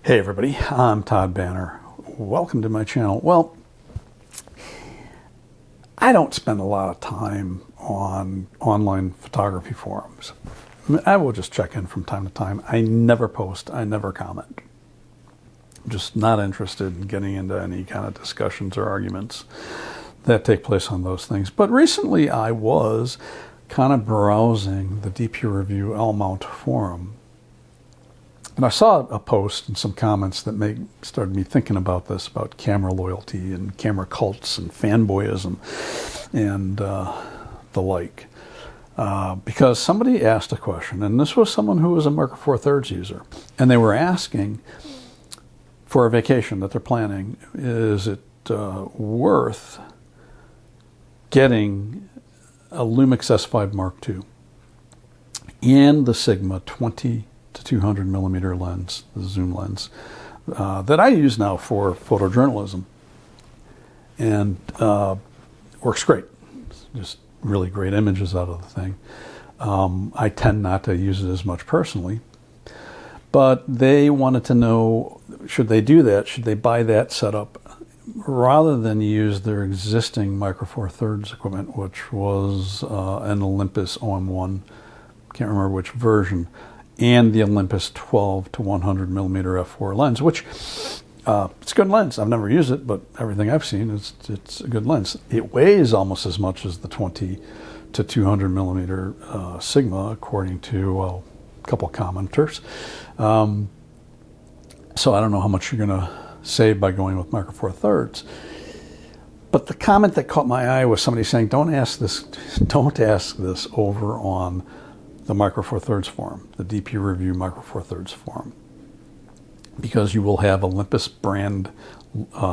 Hey everybody, I'm Todd Banner. Welcome to my channel. Well, I don't spend a lot of time on online photography forums. I will just check in from time to time. I never post, I never comment. I'm just not interested in getting into any kind of discussions or arguments that take place on those things. But recently I was kind of browsing the DP Review L-Mount forum. And I saw a post and some comments that started me thinking about this, about camera loyalty and camera cults and fanboyism and the like. Because somebody asked a question, and this was someone who was a Micro Four Thirds user, and they were asking for a vacation that they're planning, is it worth getting a Lumix S5 Mark II and the Sigma 20 to 200 millimeter lens, the zoom lens, that I use now for photojournalism, and works great. It's just really great images out of the thing. I tend not to use it as much personally, but they wanted to know, should they do that? Should they buy that setup rather than use their existing Micro Four Thirds equipment, which was an Olympus OM1, can't remember which version, and the Olympus 12 to 100 millimeter f4 lens, which it's a good lens. I've never used it, but everything I've seen, it's a good lens. It weighs almost as much as the 20 to 200 millimeter Sigma, according to a couple commenters. So I don't know how much you're going to save by going with Micro Four Thirds. But the comment that caught my eye was somebody saying, don't ask this over on the Micro Four Thirds forum, the DP Review Micro Four Thirds forum, because you will have Olympus blind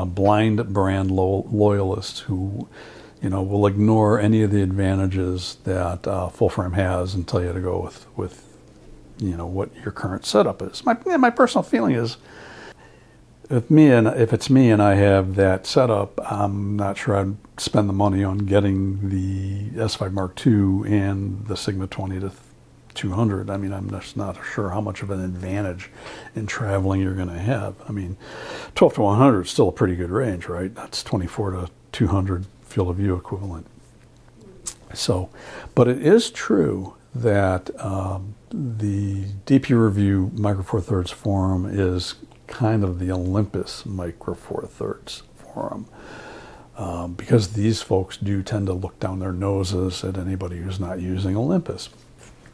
brand loyalists who, will ignore any of the advantages that full frame has and tell you to go with what your current setup is. My personal feeling is, if it's me and I have that setup, I'm not sure I'd spend the money on getting the S5 Mark II and the Sigma 20 to 200. I mean, I'm just not sure how much of an advantage in traveling you're going to have. I mean, 12 to 100 is still a pretty good range, right? That's 24 to 200 field of view equivalent. So, but it is true that the DP Review Micro Four Thirds forum is kind of the Olympus Micro Four Thirds forum, because these folks do tend to look down their noses at anybody who's not using Olympus.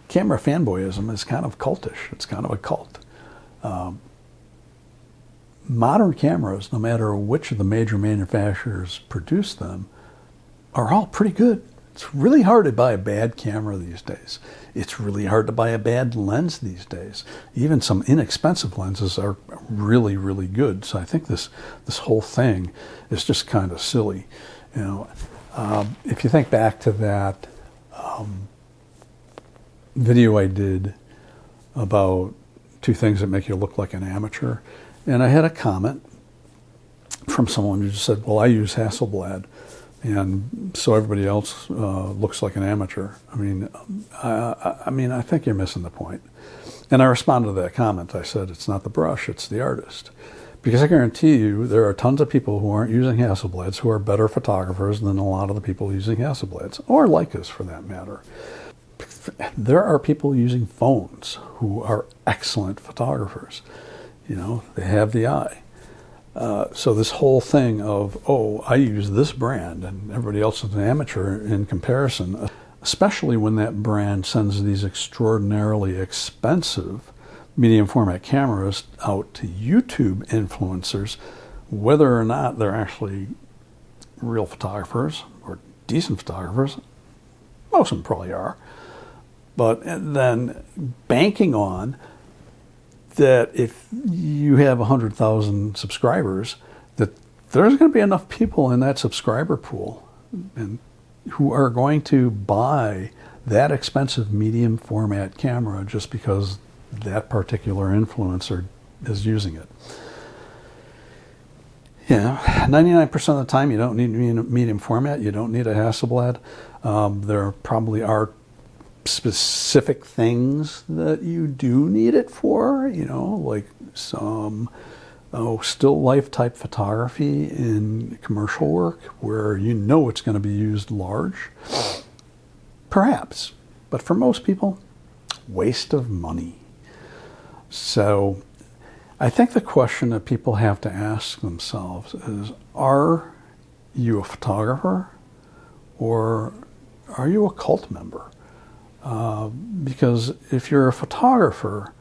Camera fanboyism is kind of cultish. It's kind of a cult. Modern cameras, no matter which of the major manufacturers produce them, are all pretty good. It's really hard to buy a bad camera these days. It's really hard to buy a bad lens these days. Even some inexpensive lenses are really, really good. So I think this whole thing is just kind of silly. If you think back to that video I did about 2 things that make you look like an amateur, and I had a comment from someone who just said, well, I use Hasselblad, and so everybody else looks like an amateur. I mean, I think you're missing the point. And I responded to that comment. I said, it's not the brush, it's the artist. Because I guarantee you there are tons of people who aren't using Hasselblads who are better photographers than a lot of the people using Hasselblads, or Leicas for that matter. There are people using phones who are excellent photographers. They have the eye. So this whole thing of, I use this brand and everybody else is an amateur in comparison, especially when that brand sends these extraordinarily expensive medium format cameras out to YouTube influencers, whether or not they're actually real photographers or decent photographers. Most of them probably are. But then banking on that if you have 100,000 subscribers, that there's going to be enough people in that subscriber pool and who are going to buy that expensive medium format camera just because that particular influencer is using it. 99% of the time you don't need medium format. You don't need a Hasselblad. There probably are specific things that you do need it for, like some still life type photography in commercial work where it's going to be used large. Perhaps. But for most people, waste of money. So I think the question that people have to ask themselves is, are you a photographer or are you a cult member? Because if you're a photographer,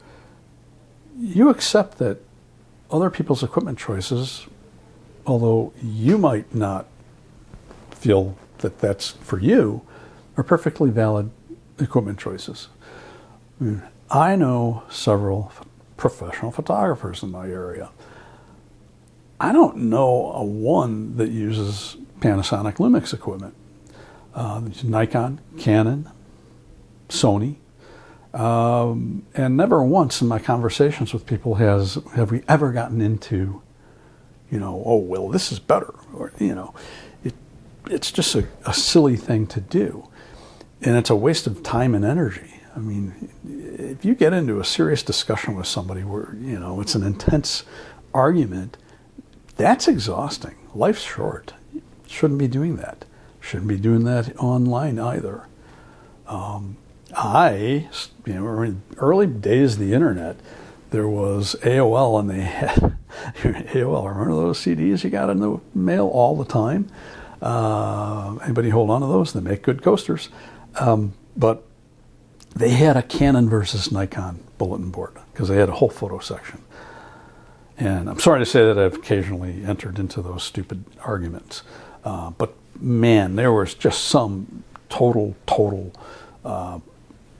you accept that other people's equipment choices, although you might not feel that that's for you, are perfectly valid equipment choices. I know several professional photographers in my area. I don't know a one that uses Panasonic Lumix equipment. Nikon, Canon, Sony, and never once in my conversations with people have we ever gotten into, oh, well, this is better, or, it's just a silly thing to do. And it's a waste of time and energy. I mean, if you get into a serious discussion with somebody where, it's an intense argument, that's exhausting. Life's short. Shouldn't be doing that. Shouldn't be doing that online either. In early days of the internet, there was AOL, and they had AOL. Remember those CDs you got in the mail all the time? Anybody hold on to those? They make good coasters. But they had a Canon versus Nikon bulletin board because they had a whole photo section. And I'm sorry to say that I've occasionally entered into those stupid arguments. But man, there was just some total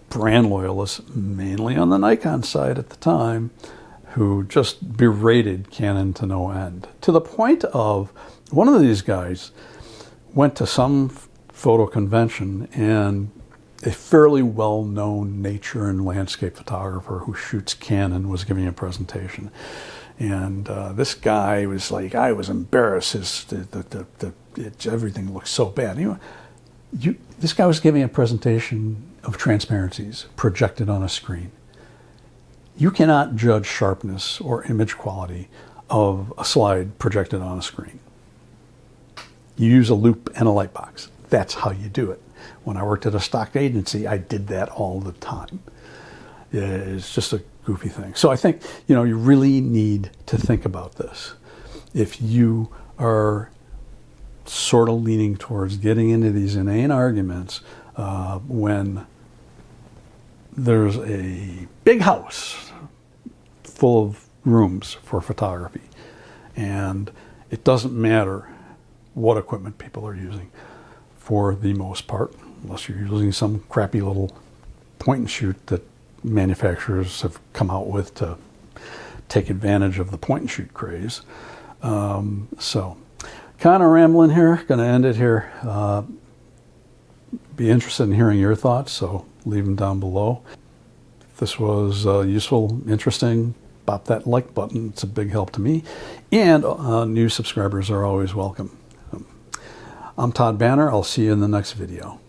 brand loyalists, mainly on the Nikon side at the time, who just berated Canon to no end. To the point of one of these guys went to some photo convention, and a fairly well-known nature and landscape photographer who shoots Canon was giving a presentation. And this guy was like, I was embarrassed. Everything looked so bad. This guy was giving a presentation of transparencies projected on a screen. You cannot judge sharpness or image quality of a slide projected on a screen. You use a loop and a light box. That's how you do it. When I worked at a stock agency, I did that all the time. It's just a goofy thing. So I think, you really need to think about this. If you are sort of leaning towards getting into these inane arguments when there's a big house full of rooms for photography, and it doesn't matter what equipment people are using for the most part, unless you're using some crappy little point and shoot that manufacturers have come out with to take advantage of the point and shoot craze. So kind of rambling here, going to end it here. Be interested in hearing your thoughts, so leave them down below. If this was useful, interesting, bop that like button. It's a big help to me. And new subscribers are always welcome. I'm Todd Banner. I'll see you in the next video.